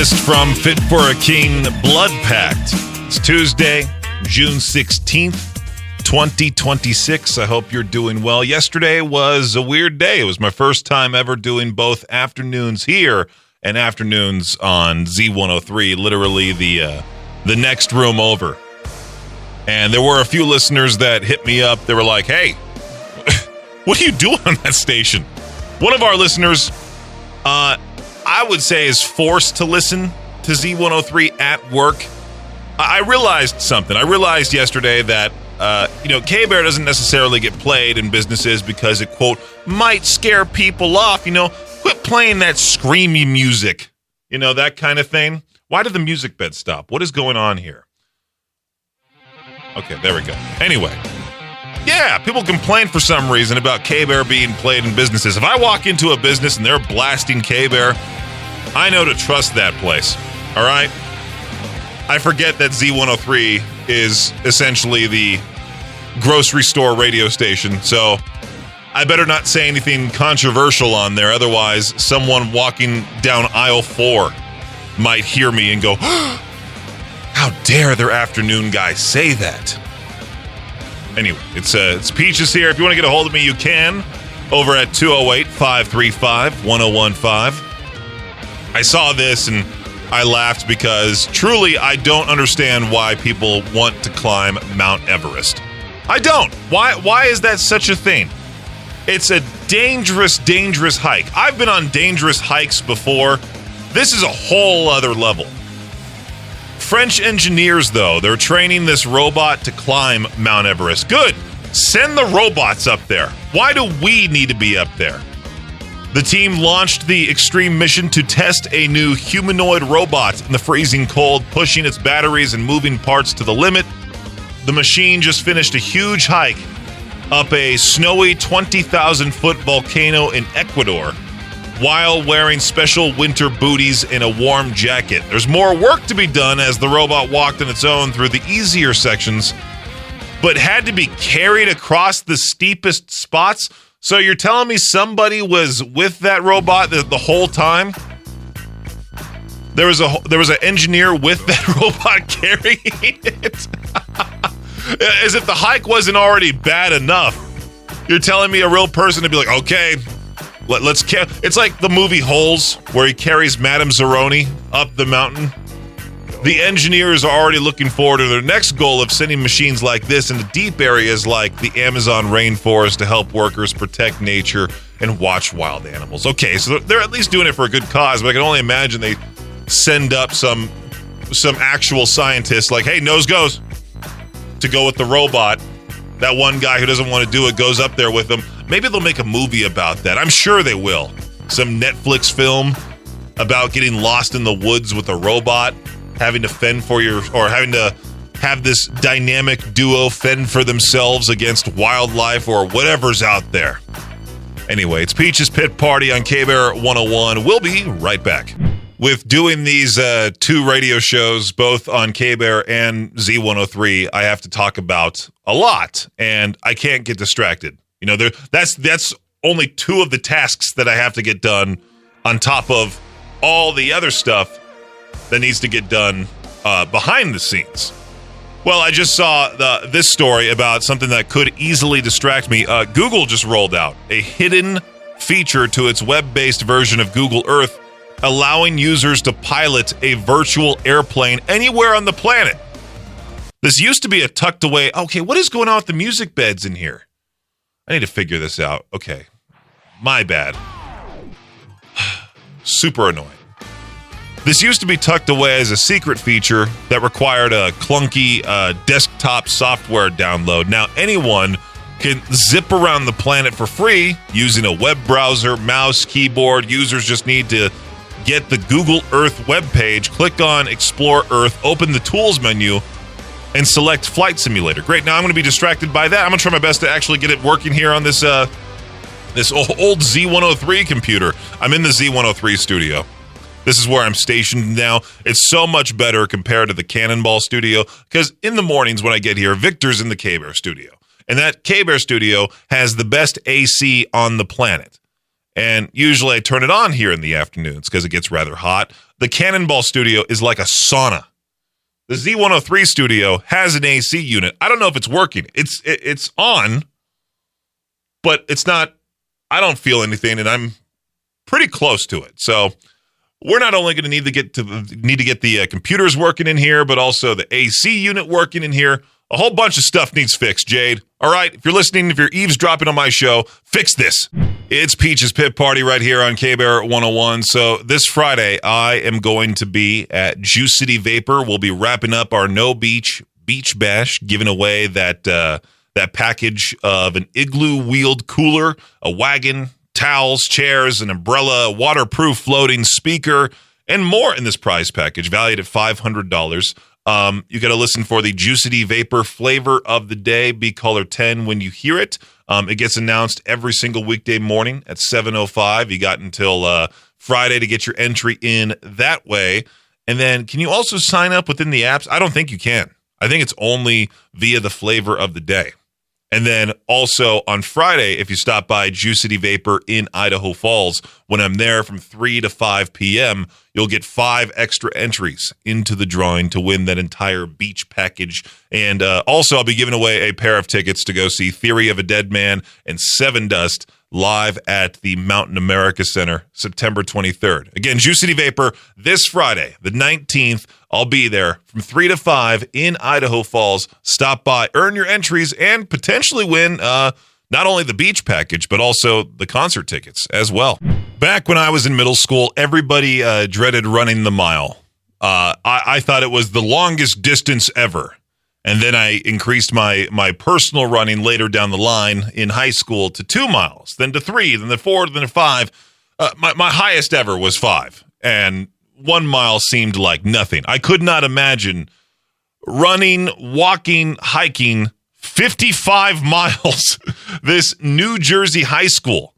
latest from Fit for a King Blood Pact. It's Tuesday, June 16th, 2026. I hope you're doing well. Yesterday was a weird day. It was my first time ever doing both afternoons here and afternoons on Z103, literally the next room over. And there were a few listeners that hit me up. They were like, hey, what are you doing on that station? One of our listeners, I would say, is forced to listen to Z103 at work. I realized something. I realized yesterday that, K-Bear doesn't necessarily get played in businesses because it, quote, might scare people off. Quit playing that screamy music, that kind of thing. Why did the music bed stop? What is going on here? Okay, there we go. Anyway, yeah, people complain for some reason about K-Bear being played in businesses. If I walk into a business and they're blasting K-Bear, I know to trust that place, all right? I forget that Z103 is essentially the grocery store radio station, so I better not say anything controversial on there. Otherwise, someone walking down aisle 4 might hear me and go, how dare their afternoon guy say that? Anyway, it's Peaches here. If you want to get a hold of me, you can over at 208-535-1015. I saw this and I laughed because truly I don't understand why people want to climb Mount Everest. I don't. Why is that such a thing? It's a dangerous, dangerous hike. I've been on dangerous hikes before. This is a whole other level. French engineers, though, they're training this robot to climb Mount Everest. Good. Send the robots up there. Why do we need to be up there? The team launched the extreme mission to test a new humanoid robot in the freezing cold, pushing its batteries and moving parts to the limit. The machine just finished a huge hike up a snowy 20,000-foot volcano in Ecuador while wearing special winter booties and a warm jacket. There's more work to be done as the robot walked on its own through the easier sections, but had to be carried across the steepest spots. So you're telling me somebody was with that robot the whole time? There was an engineer with that robot carrying it? As if the hike wasn't already bad enough. You're telling me a real person to be like, okay, let's it's like the movie Holes, where he carries Madame Zeroni up the mountain. The engineers are already looking forward to their next goal of sending machines like this into deep areas like the Amazon rainforest to help workers protect nature and watch wild animals. Okay, so they're at least doing it for a good cause, but I can only imagine they send up some actual scientists like, hey, nose goes, to go with the robot. That one guy who doesn't want to do it goes up there with them. Maybe they'll make a movie about that. I'm sure they will. Some Netflix film about getting lost in the woods with a robot, having to fend for having to have this dynamic duo fend for themselves against wildlife or whatever's out there. Anyway, it's Peach's Pit Party on K-Bear 101. We'll be right back. With doing these two radio shows, both on K-Bear and Z103, I have to talk about a lot, and I can't get distracted. That's only two of the tasks that I have to get done on top of all the other stuff that needs to get done behind the scenes. Well, I just saw this story about something that could easily distract me. Google just rolled out a hidden feature to its web-based version of Google Earth, allowing users to pilot a virtual airplane anywhere on the planet. This used to be a tucked away. Okay, what is going on with the music beds in here? I need to figure this out. Okay, my bad. Super annoying. This used to be tucked away as a secret feature that required a clunky desktop software download. Now anyone can zip around the planet for free using a web browser, mouse, keyboard. Users just need to get the Google Earth webpage, click on Explore Earth, open the Tools menu, and select Flight Simulator. Great, now I'm going to be distracted by that. I'm going to try my best to actually get it working here on this old Z103 computer. I'm in the Z103 studio. This is where I'm stationed now. It's so much better compared to the Cannonball studio, because in the mornings when I get here, Victor's in the K-Bear studio. And that K-Bear studio has the best AC on the planet. And usually I turn it on here in the afternoons because it gets rather hot. The Cannonball studio is like a sauna. The Z103 studio has an AC unit. I don't know if it's working. It's on, but it's not. I don't feel anything, and I'm pretty close to it. So we're not only going to need to get the computers working in here, but also the AC unit working in here. A whole bunch of stuff needs fixed, Jade. All right, if you're listening, if you're eavesdropping on my show, fix this. It's Peach's Pit Party right here on K-Bear 101. So this Friday, I am going to be at Juice City Vapor. We'll be wrapping up our No Beach Bash, giving away that package of an igloo-wheeled cooler, a wagon, towels, chairs, an umbrella, a waterproof floating speaker, and more in this prize package, valued at $500. You got to listen for the Juicity Vapor flavor of the day. Be caller 10 when you hear it. It gets announced every single weekday morning at 7:05. You got until Friday to get your entry in that way. And then can you also sign up within the apps? I don't think you can. I think it's only via the flavor of the day. And then also on Friday, if you stop by Juice City Vapor in Idaho Falls, when I'm there from 3 to 5 p.m., you'll get 5 extra entries into the drawing to win that entire beach package. And also, I'll be giving away a pair of tickets to go see Theory of a Dead Man and Seven Dust live at the Mountain America Center, September 23rd. Again, Juice City Vapor this Friday, the 19th. I'll be there from 3 to 5 in Idaho Falls. Stop by, earn your entries, and potentially win not only the beach package, but also the concert tickets as well. Back when I was in middle school, everybody dreaded running the mile. I thought it was the longest distance ever. And then I increased my personal running later down the line in high school to 2 miles, then to 3, then to 4, then to 5. My highest ever was 5. And 1 mile seemed like nothing. I could not imagine running, walking, hiking 55 miles. This New Jersey high school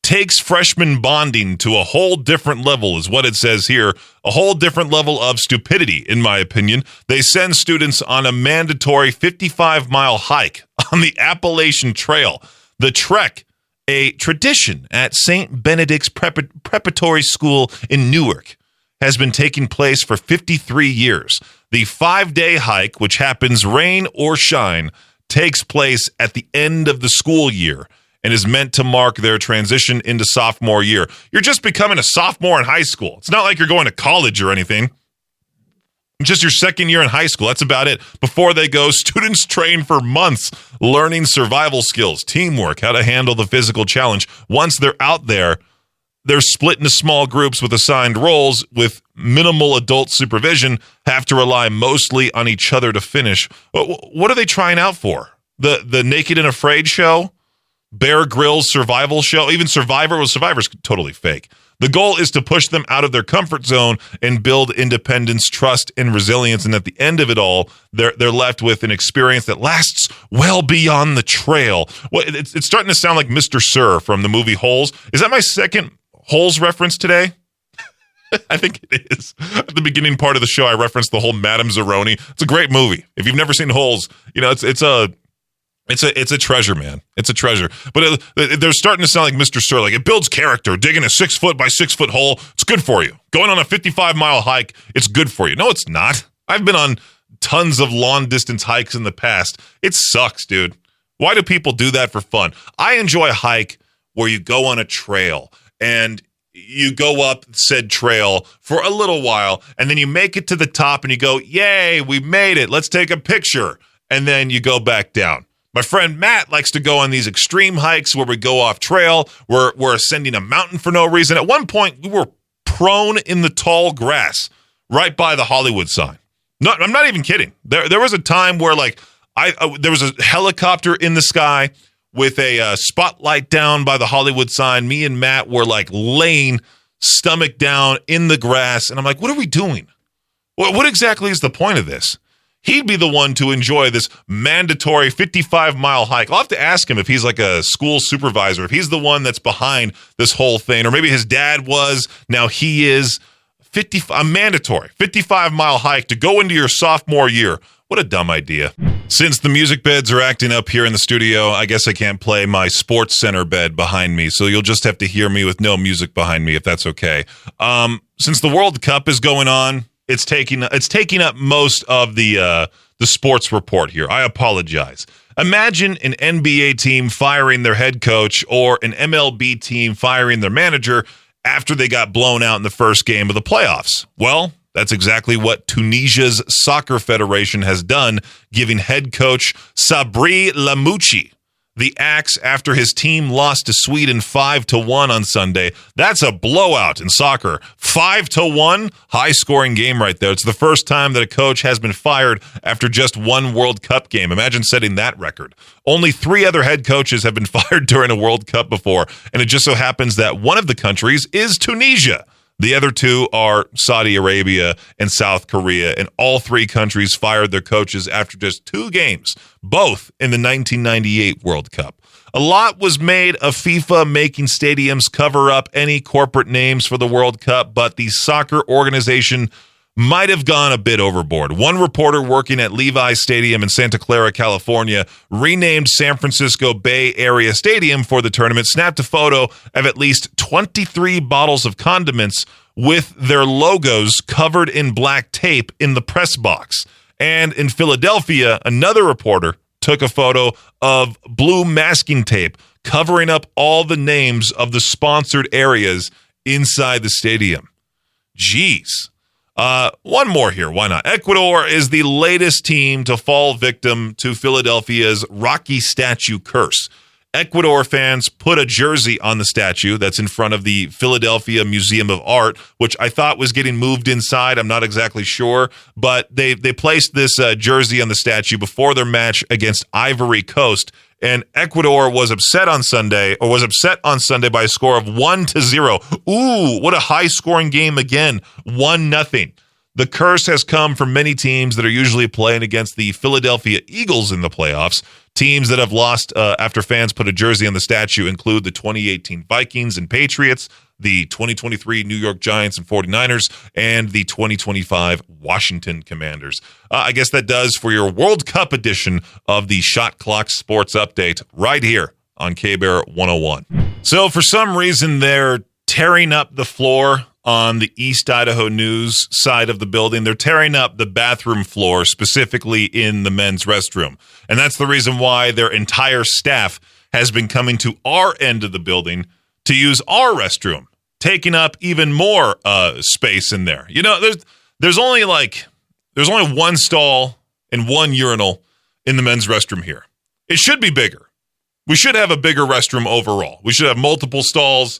takes freshman bonding to a whole different level, is what it says here. A whole different level of stupidity, in my opinion. They send students on a mandatory 55-mile hike on the Appalachian Trail. The trek, a tradition at St. Benedict's Preparatory School in Newark, has been taking place for 53 years. The 5-day hike, which happens rain or shine, takes place at the end of the school year and is meant to mark their transition into sophomore year. You're just becoming a sophomore in high school. It's not like you're going to college or anything. It's just your second year in high school. That's about it. Before they go, students train for months learning survival skills, teamwork, how to handle the physical challenge. Once they're out there, they're split into small groups with assigned roles with minimal adult supervision, have to rely mostly on each other to finish. What are they trying out for? The Naked and Afraid show? Bear Grylls survival show? Even Survivor's totally fake. The goal is to push them out of their comfort zone and build independence, trust, and resilience. And at the end of it all, they're left with an experience that lasts well beyond the trail. Well, it's starting to sound like Mr. Sir from the movie Holes. Is that my second Holes reference today? I think it is. At the beginning part of the show, I referenced the whole Madame Zeroni. It's a great movie. If you've never seen Holes, it's a treasure, man. It's a treasure. But they're starting to sound like Mr. Sir. Like, it builds character. Digging a 6-foot by 6-foot hole, it's good for you. Going on a 55-mile hike, it's good for you. No, it's not. I've been on tons of long-distance hikes in the past. It sucks, dude. Why do people do that for fun? I enjoy a hike where you go on a trail and you go up said trail for a little while, and then you make it to the top and you go, yay, we made it. Let's take a picture. And then you go back down. My friend Matt likes to go on these extreme hikes where we go off trail. We're ascending a mountain for no reason. At one point, we were prone in the tall grass right by the Hollywood sign. No, I'm not even kidding. There was a time where there was a helicopter in the sky with a spotlight down by the Hollywood sign. Me and Matt were laying stomach down in the grass. And I'm like, what are we doing? What exactly is the point of this? He'd be the one to enjoy this mandatory 55-mile hike. I'll have to ask him if he's like a school supervisor, if he's the one that's behind this whole thing, or maybe his dad was, now he is. A mandatory 55-mile hike to go into your sophomore year. What a dumb idea. Since the music beds are acting up here in the studio, I guess I can't play my Sports Center bed behind me, so you'll just have to hear me with no music behind me, if that's okay. Since the World Cup is going on, it's taking up most of the sports report here. I apologize. Imagine an NBA team firing their head coach or an MLB team firing their manager after they got blown out in the first game of the playoffs. Well, that's exactly what Tunisia's soccer federation has done, giving head coach Sabri Lamouchi the axe after his team lost to Sweden 5-1 on Sunday. That's a blowout in soccer. 5-1, high-scoring game right there. It's the first time that a coach has been fired after just one World Cup game. Imagine setting that record. Only 3 other head coaches have been fired during a World Cup before, and it just so happens that one of the countries is Tunisia. The other 2 are Saudi Arabia and South Korea, and all 3 countries fired their coaches after just 2 games, both in the 1998 World Cup. A lot was made of FIFA making stadiums cover up any corporate names for the World Cup, but the soccer organization might have gone a bit overboard. One reporter working at Levi's Stadium in Santa Clara, California, renamed San Francisco Bay Area Stadium for the tournament, snapped a photo of at least 23 bottles of condiments with their logos covered in black tape in the press box. And in Philadelphia, another reporter took a photo of blue masking tape covering up all the names of the sponsored areas inside the stadium. Jeez. One more here. Why not? Ecuador is the latest team to fall victim to Philadelphia's Rocky statue curse. Ecuador fans put a jersey on the statue that's in front of the Philadelphia Museum of Art, which I thought was getting moved inside. I'm not exactly sure, but they placed this jersey on the statue before their match against Ivory Coast. And Ecuador was upset on Sunday by a score of 1-0. Ooh, what a high-scoring game again. 1-0. The curse has come from many teams that are usually playing against the Philadelphia Eagles in the playoffs. Teams that have lost after fans put a jersey on the statue include the 2018 Vikings and Patriots, the 2023 New York Giants and 49ers, and the 2025 Washington Commanders. I guess that does for your World Cup edition of the Shot Clock Sports Update right here on K-Bear 101. So for some reason, they're tearing up the floor on the East Idaho News side of the building. They're tearing up the bathroom floor, specifically in the men's restroom. And that's the reason why their entire staff has been coming to our end of the building to use our restroom, taking up even more space in there. You know, there's only one stall and one urinal in the men's restroom here. It should be bigger. We should have a bigger restroom overall. We should have multiple stalls.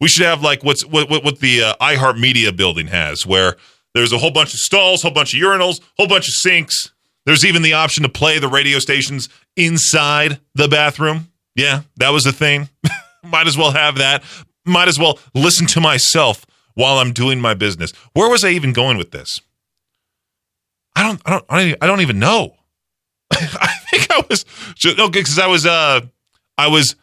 We should have like what the iHeartMedia building has, where there's a whole bunch of stalls, whole bunch of urinals, whole bunch of sinks. There's even the option to play the radio stations inside the bathroom. Yeah, that was a thing. Might as well have that. Might as well listen to myself while I'm doing my business. Where was I even going with this? I don't even know. I think I was because I was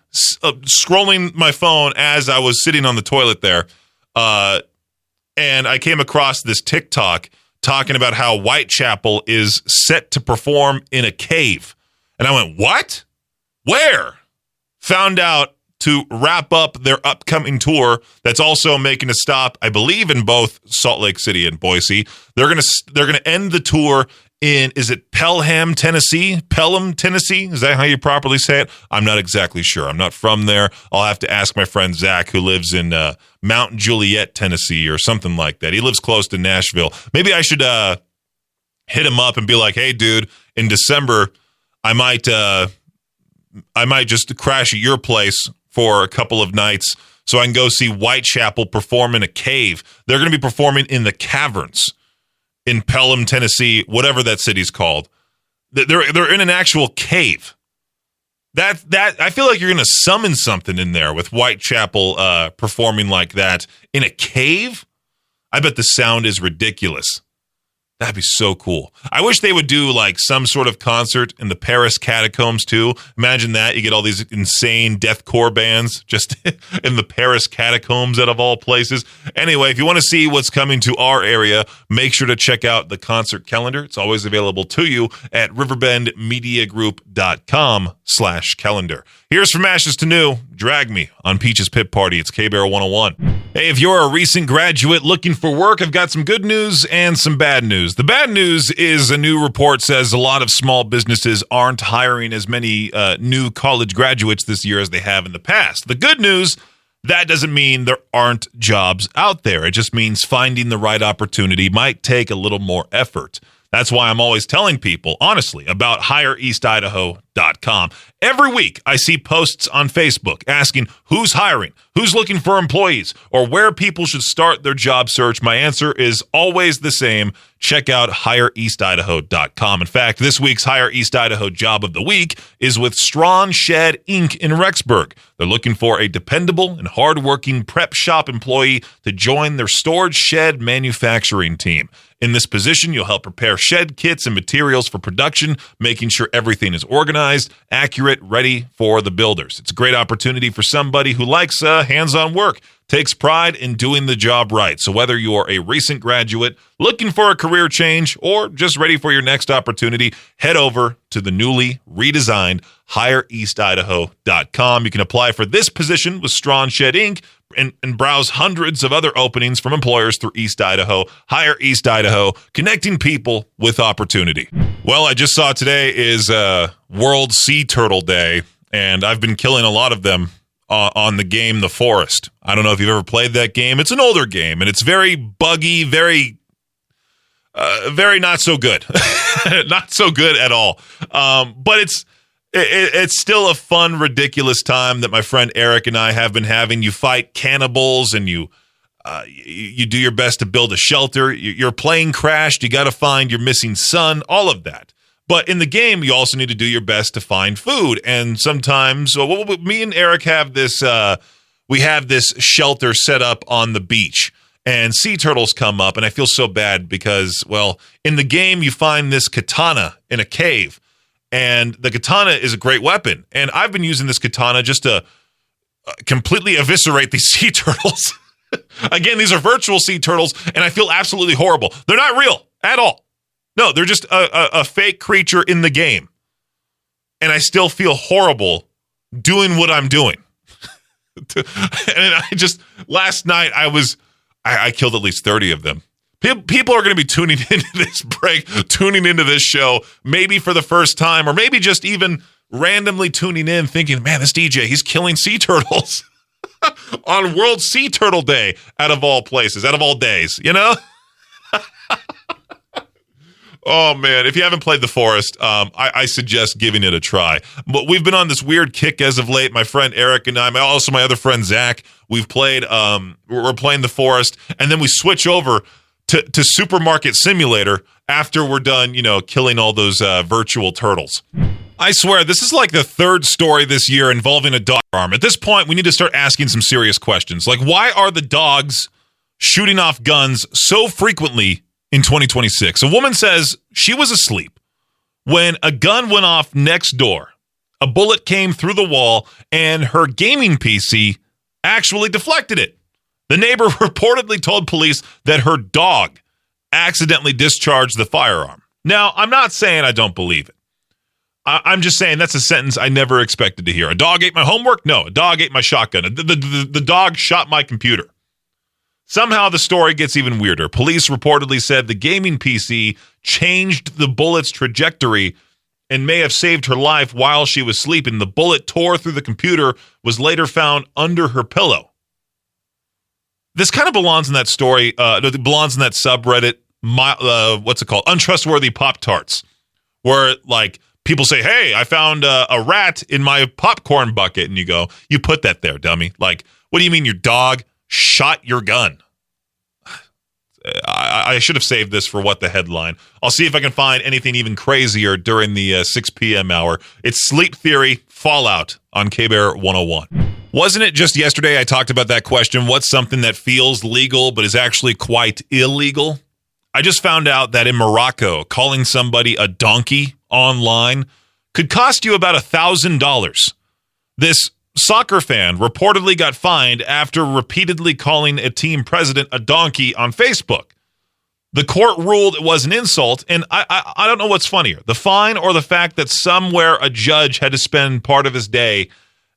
scrolling my phone as I was sitting on the toilet there, and I came across this TikTok talking about how Whitechapel is set to perform in a cave. And I went, what? Where? Found out to wrap up their upcoming tour that's also making a stop, I believe, in both Salt Lake City and Boise. They're gonna end the tour in, is it Pelham, Tennessee? Pelham, Tennessee? Is that how you properly say it? I'm not exactly sure. I'm not from there. I'll have to ask my friend Zach, who lives in Mount Juliet, Tennessee, or something like that. He lives close to Nashville. Maybe I should hit him up and be like, hey, dude, in December, I might just crash at your place for a couple of nights so I can go see Whitechapel perform in a cave. They're going to be performing in the Caverns in Pelham, Tennessee, whatever that city's called. They're in an actual cave. That I feel like you're going to summon something in there with Whitechapel performing like that in a cave. I bet the sound is ridiculous. That'd be so cool. I wish they would do like some sort of concert in the Paris catacombs too. Imagine that. You get all these insane deathcore bands just in the Paris catacombs out of all places. Anyway, if you want to see what's coming to our area, make sure to check out the concert calendar. It's always available to you at riverbendmediagroup.com/calendar. Here's from ashes to new. Drag Me on Peach's Pit Party. It's K-Bear 101. Hey, if you're a recent graduate looking for work, I've got some good news and some bad news. The bad news is a new report says a lot of small businesses aren't hiring as many new college graduates this year as they have in the past. The good news, that doesn't mean there aren't jobs out there. It just means finding the right opportunity might take a little more effort. That's why I'm always telling people, honestly, about HireEastIdaho.com. Every week, I see posts on Facebook asking who's hiring, who's looking for employees, or where people should start their job search. My answer is always the same. Check out HireEastIdaho.com. In fact, this week's Hire East Idaho Job of the Week is with Strawn Shed Inc. in Rexburg. They're looking for a dependable and hardworking prep shop employee to join their storage shed manufacturing team. In this position, you'll help prepare shed kits and materials for production, making sure everything is organized, accurate, ready for the builders. It's a great opportunity for somebody who likes hands-on work, takes pride in doing the job right. So whether you're a recent graduate, looking for a career change, or just ready for your next opportunity, head over to the newly redesigned HireEastIdaho.com. You can apply for this position with Strawn Shed Inc. and browse hundreds of other openings from employers through East Idaho. Hire East Idaho, connecting people with opportunity. Well, I just saw today is World Sea Turtle Day, and I've been killing a lot of them on the game The Forest. I don't know if you've ever played that game. It's an older game, and it's very buggy, very not so good. Not so good at all. But it's still a fun, ridiculous time that my friend Eric and I have been having. You fight cannibals, and you do your best to build a shelter. Your plane crashed. You got to find your missing son, all of that. But in the game, you also need to do your best to find food. And sometimes, me and Eric have this, we have this shelter set up on the beach. And sea turtles come up, and I feel so bad because, well, in the game, you find this katana in a cave. And the katana is a great weapon. And I've been using this katana just to completely eviscerate these sea turtles. Again, these are virtual sea turtles, and I feel absolutely horrible. They're not real at all. No, they're just a fake creature in the game. And I still feel horrible doing what I'm doing. And last night I killed at least 30 of them. People are going to be tuning into this break, tuning into this show, maybe for the first time, or maybe just even randomly tuning in thinking, man, this DJ, he's killing sea turtles on World Sea Turtle Day, out of all places, out of all days, you know? Oh, man, if you haven't played The Forest, I suggest giving it a try. But we've been on this weird kick as of late. My friend Eric and I, also my other friend Zach, we've played, we're playing The Forest, and then we switch over to Supermarket Simulator after we're done, killing all those virtual turtles. I swear, this is like the third story this year involving a dog farm. At this point, we need to start asking some serious questions. Like, why are the dogs shooting off guns so frequently in 2026? A woman says she was asleep when a gun went off next door. A bullet came through the wall, and her gaming PC actually deflected it. The neighbor reportedly told police that her dog accidentally discharged the firearm. Now, I'm not saying I don't believe it. I'm just saying that's a sentence I never expected to hear. A dog ate my homework? No, a dog ate my shotgun. The dog shot my computer. Somehow the story gets even weirder. Police reportedly said the gaming PC changed the bullet's trajectory and may have saved her life while she was sleeping. The bullet tore through the computer, was later found under her pillow. This kind of belongs in that story. It belongs in that subreddit. What's it called? Untrustworthy Pop-Tarts, where like people say, "Hey, I found a rat in my popcorn bucket," and you go, "You put that there, dummy." Like, what do you mean your dog shot your gun? I should have saved this for what the headline. I'll see if I can find anything even crazier during the 6 p.m. hour. It's Sleep Theory Fallout on K-Bear 101. Wasn't it just yesterday I talked about that question, what's something that feels legal but is actually quite illegal? I just found out that in Morocco, calling somebody a donkey online could cost you about $1,000. This soccer fan reportedly got fined after repeatedly calling a team president a donkey on Facebook. The court ruled it was an insult, and I don't know what's funnier, the fine or the fact that somewhere a judge had to spend part of his day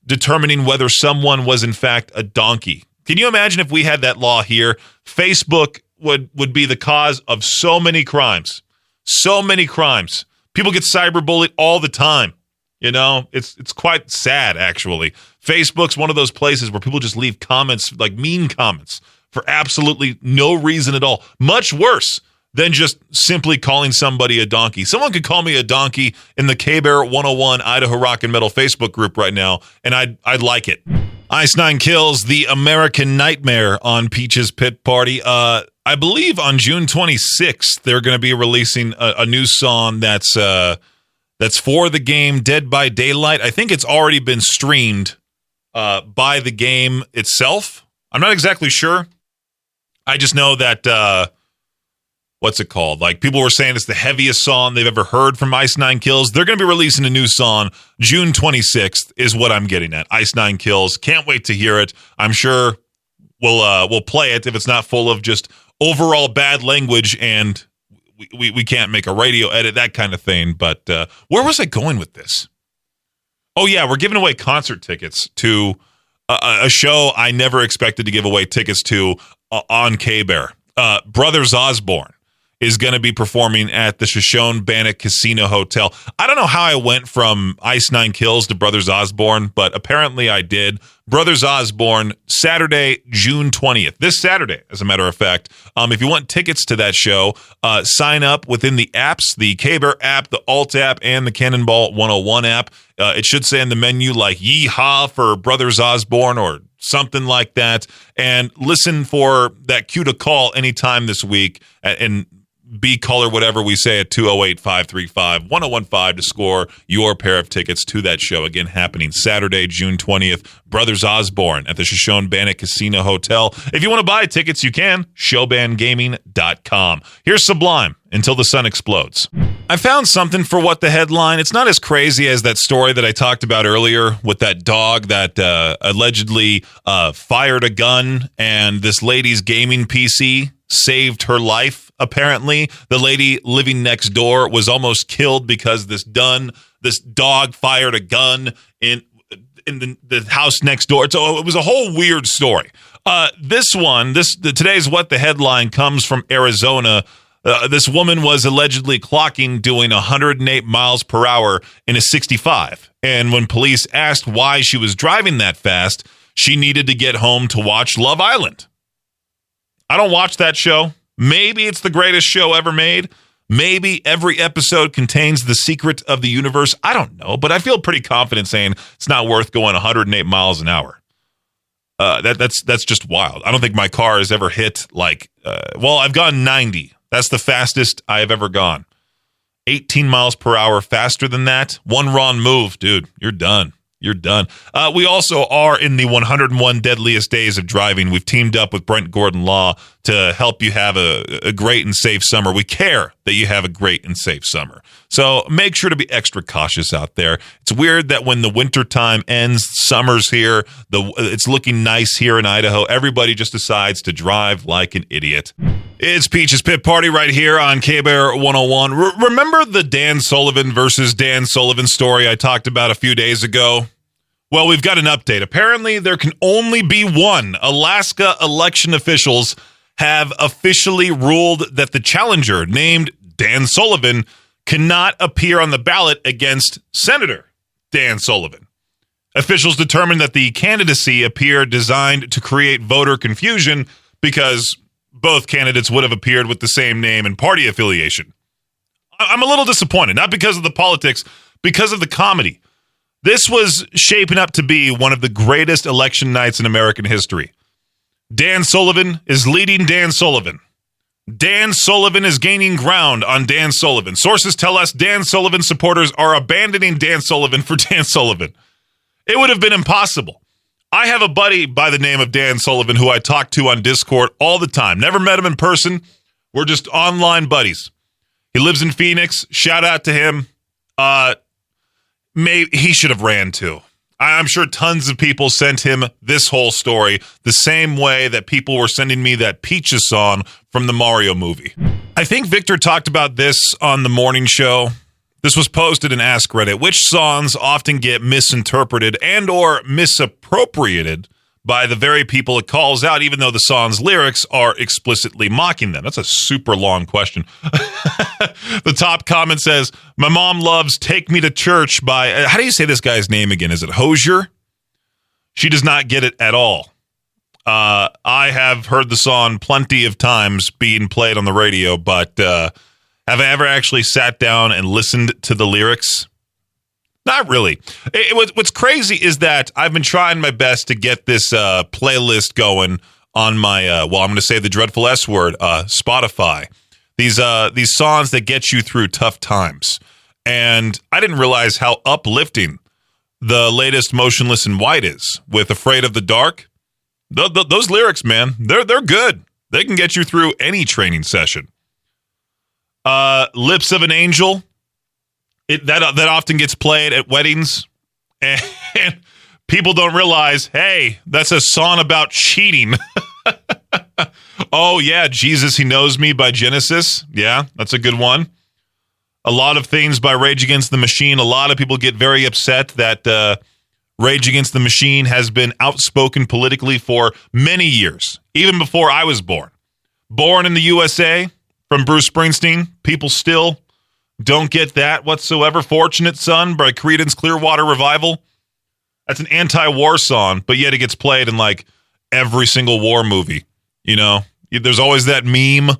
determining whether someone was in fact a donkey. Can you imagine if we had that law here? Facebook would be the cause of so many crimes. So many crimes. People get cyberbullied all the time. You know, it's quite sad, actually. Facebook's one of those places where people just leave comments, like mean comments, for absolutely no reason at all. Much worse than just simply calling somebody a donkey. Someone could call me a donkey in the K-Bear 101 Idaho Rock and Metal Facebook group right now, and I'd like it. Ice Nine Kills, The American Nightmare on Peach's Pit Party. I believe on June 26th, they're going to be releasing a new song that's for the game Dead by Daylight. I think it's already been streamed by the game itself. I'm not exactly sure. I just know that, what's it called? Like, people were saying it's the heaviest song they've ever heard from Ice Nine Kills. They're going to be releasing a new song June 26th is what I'm getting at. Ice Nine Kills. Can't wait to hear it. I'm sure we'll play it if it's not full of just overall bad language and we can't make a radio edit, that kind of thing. But where was I going with this? Oh, yeah, we're giving away concert tickets to a show I never expected to give away tickets to on K-Bear. Brothers Osborne is going to be performing at the Shoshone Bannock Casino Hotel. I don't know how I went from Ice Nine Kills to Brothers Osborne, but apparently I did. Brothers Osborne, Saturday, June 20th. This Saturday, as a matter of fact. If you want tickets to that show, sign up within the apps, the K-Bear app, the Alt app, and the Cannonball 101 app. It should say in the menu like Yeehaw for Brothers Osborne or something like that. And listen for that cue to call anytime this week and B color whatever we say at 208-535-1015 to score your pair of tickets to that show. Again, happening Saturday, June 20th, Brothers Osborne at the Shoshone Bannock Casino Hotel. If you want to buy tickets, you can. Showbandgaming.com. Here's Sublime, Until the Sun Explodes. I found something for what the headline. It's not as crazy as that story that I talked about earlier with that dog that allegedly fired a gun and this lady's gaming PC saved her life. Apparently, the lady living next door was almost killed because this dog fired a gun in the house next door. So it was a whole weird story. Today's What the Headline comes from Arizona. This woman was allegedly clocking doing 108 miles per hour in a 65. And when police asked why she was driving that fast, she needed to get home to watch Love Island. I don't watch that show. Maybe it's the greatest show ever made. Maybe every episode contains the secret of the universe. I don't know, but I feel pretty confident saying it's not worth going 108 miles an hour. That's just wild. I don't think my car has ever hit I've gone 90. That's the fastest I have ever gone. 18 miles per hour faster than that. One wrong move, dude, you're done. You're done. We also are in the 101 Deadliest Days of Driving. We've teamed up with Brent Gordon Law to help you have a great and safe summer. We care that you have a great and safe summer. So make sure to be extra cautious out there. It's weird that when the winter time ends, summer's here, it's looking nice here in Idaho, everybody just decides to drive like an idiot. It's Peach's Pit Party right here on K-Bear 101. Remember the Dan Sullivan versus Dan Sullivan story I talked about a few days ago? Well, we've got an update. Apparently, there can only be one. Alaska election officials have officially ruled that the challenger, named Dan Sullivan, cannot appear on the ballot against Senator Dan Sullivan. Officials determined that the candidacy appeared designed to create voter confusion because both candidates would have appeared with the same name and party affiliation. I'm a little disappointed, not because of the politics, because of the comedy. This was shaping up to be one of the greatest election nights in American history. Dan Sullivan is leading Dan Sullivan. Dan Sullivan is gaining ground on Dan Sullivan. Sources tell us Dan Sullivan supporters are abandoning Dan Sullivan for Dan Sullivan. It would have been impossible. I have a buddy by the name of Dan Sullivan who I talk to on Discord all the time. Never met him in person. We're just online buddies. He lives in Phoenix. Shout out to him. Maybe he should have ran too. I'm sure tons of people sent him this whole story the same way that people were sending me that Peaches song from the Mario movie. I think Victor talked about this on the morning show. This was posted in Ask Reddit. Which songs often get misinterpreted and or misappropriated by the very people it calls out, even though the song's lyrics are explicitly mocking them? That's a super long question. The top comment says, my mom loves Take Me to Church by, how do you say this guy's name again? Is it Hosier? She does not get it at all. I have heard the song plenty of times being played on the radio, but have I ever actually sat down and listened to the lyrics? Not really. What's crazy is that I've been trying my best to get this playlist going on my, I'm going to say the dreadful S word, Spotify. These songs that get you through tough times. And I didn't realize how uplifting the latest Motionless in White is with Afraid of the Dark. Those lyrics, man, they're good. They can get you through any training session. Lips of an Angel. That often gets played at weddings, and people don't realize, hey, that's a song about cheating. Oh, yeah, Jesus, He Knows Me by Genesis. Yeah, that's a good one. A Lot of Things by Rage Against the Machine. A lot of people get very upset that Rage Against the Machine has been outspoken politically for many years, even before I was born. Born in the USA from Bruce Springsteen, people still don't get that whatsoever. Fortunate Son by Creedence Clearwater Revival. That's an anti-war song, but yet it gets played in like every single war movie. You know, there's always that meme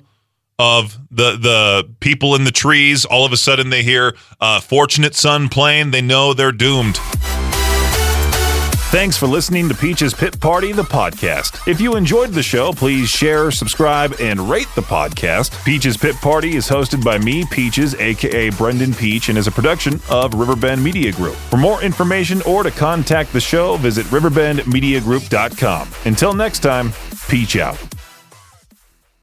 of the people in the trees. All of a sudden they hear Fortunate Son playing. They know they're doomed. Thanks for listening to Peach's Pit Party, the podcast. If you enjoyed the show, please share, subscribe, and rate the podcast. Peach's Pit Party is hosted by me, Peaches, a.k.a. Brendan Peach, and is a production of Riverbend Media Group. For more information or to contact the show, visit riverbendmediagroup.com. Until next time, Peach out.